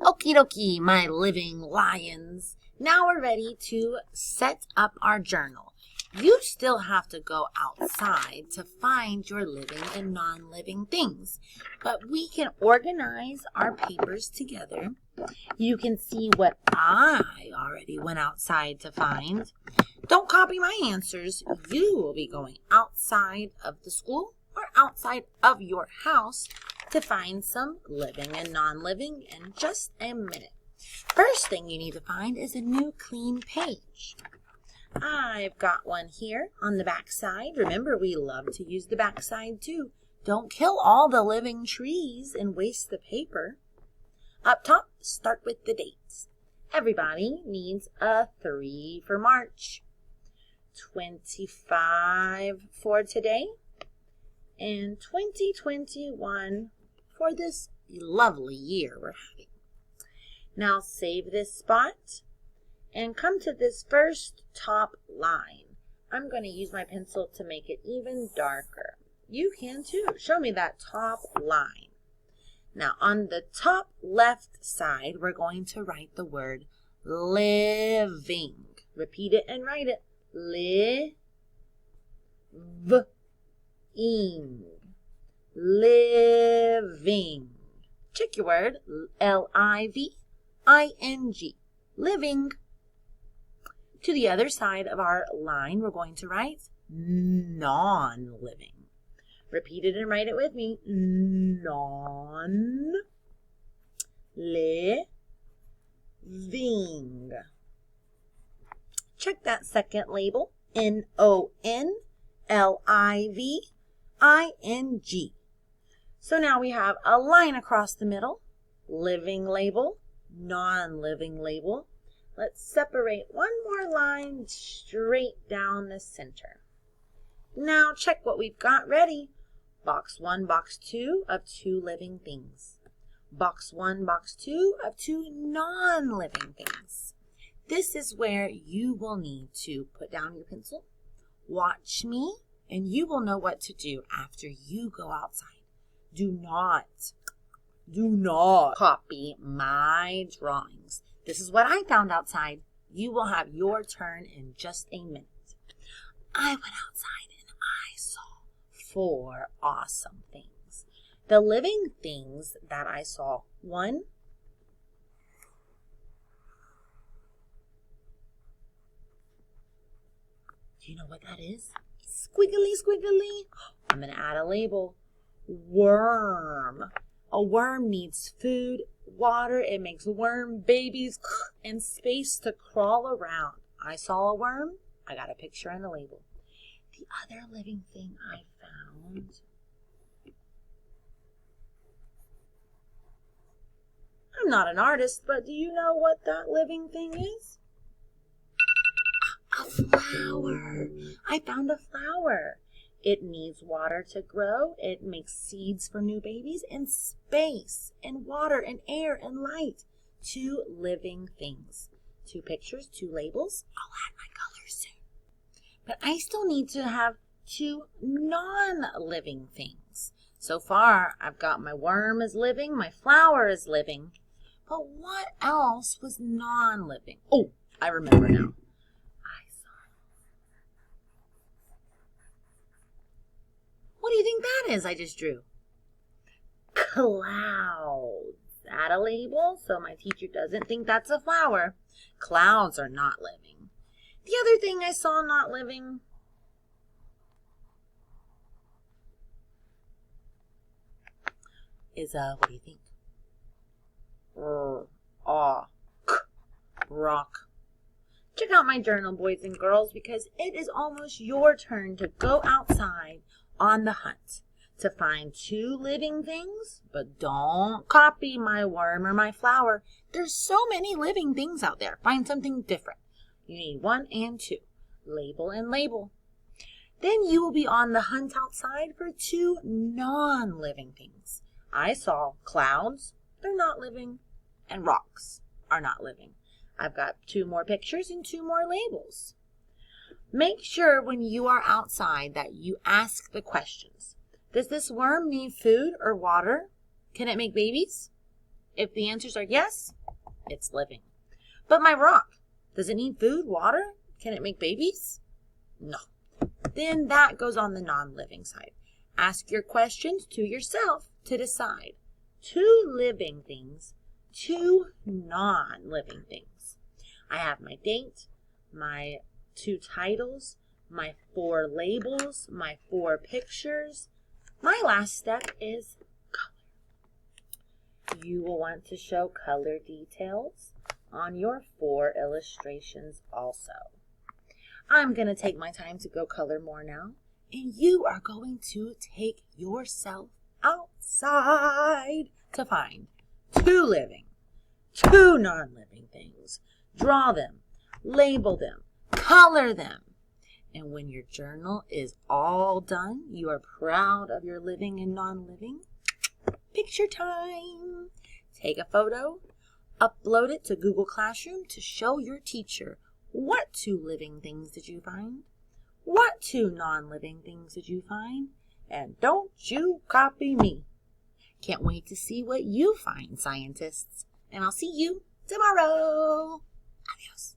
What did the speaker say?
Okie dokie, my living lions. Now we're ready to set up our journal. You still have to go outside to find your living and non-living things, but we can organize our papers together. You can see what I already went outside to find. Don't copy my answers. You will be going outside of the school or outside of your house to find some living and non-living in just a minute. First thing you need to find is a new clean page. I've got one here on the back side. Remember, we love to use the back side too. Don't kill all the living trees and waste the paper. Up top, start with the dates. Everybody needs a 3 for March, 25 for today, and 2021 for this lovely year we're having. Now save this spot and come to this first top line. I'm going to use my pencil to make it even darker. You can too. Show me that top line. Now on the top left side, we're going to write the word living. Repeat it and write it. Living. Living. Check your word. L-I-V-I-N-G. Living. To the other side of our line, we're going to write non-living. Repeat it and write it with me. Non-living. Check that second label. N-O-N-L-I-V-I-N-G. So now we have a line across the middle. Living label, non-living label. Let's separate one more line straight down the center. Now check what we've got ready. Box 1, box 2 of 2 living things. Box 1, box 2 of 2 non-living things. This is where you will need to put down your pencil, watch me, and you will know what to do after you go outside. Do not copy my drawings. This is what I found outside. You will have your turn in just a minute. I went outside and I saw 4 awesome things. The living things that I saw. 1, do you know what that is? Squiggly, squiggly. I'm going to add a label. Worm. A worm needs food, water. It makes worm babies and space to crawl around. I saw a worm. I got a picture and a label. The other living thing I found. I'm not an artist, but do you know what that living thing is? A flower. I found a flower. It needs water to grow. It makes seeds for new babies and space and water and air and light. 2 living things. 2 pictures, 2 labels. I'll add my colors soon. But I still need to have 2 non-living things. So far, I've got my worm is living, my flower is living. But what else was non-living? Oh, I remember now. What do you think that is I just drew? Clouds. Add a label so my teacher doesn't think that's a flower. Clouds are not living. The other thing I saw not living is, what do you think? Rock. Check out my journal, boys and girls, because it is almost your turn to go outside on the hunt to find 2 living things, but don't copy my worm or my flower. There's so many living things out there. Find something different. You need 1 and 2. Label and label. Then you will be on the hunt outside for 2 non-living things. I saw clouds. They're not living. And rocks are not living. I've got 2 more pictures and 2 more labels. Make sure when you are outside that you ask the questions. Does this worm need food or water? Can it make babies? If the answers are yes, it's living. But my rock, does it need food, water? Can it make babies? No. Then that goes on the non-living side. Ask your questions to yourself to decide. 2 living things, 2 non-living things. I have my date, my 2 titles, my 4 labels, my 4 pictures. My last step is color. You will want to show color details on your 4 illustrations also. I'm going to take my time to go color more now, and you are going to take yourself outside to find 2 living, 2 non-living things. Draw them, label them, color them. And when your journal is all done, you are proud of your living and non-living. Picture time. Take a photo, upload it to Google Classroom to show your teacher what 2 living things did you find, what 2 non-living things did you find, and don't you copy me. Can't wait to see what you find, scientists. And I'll see you tomorrow. Adios.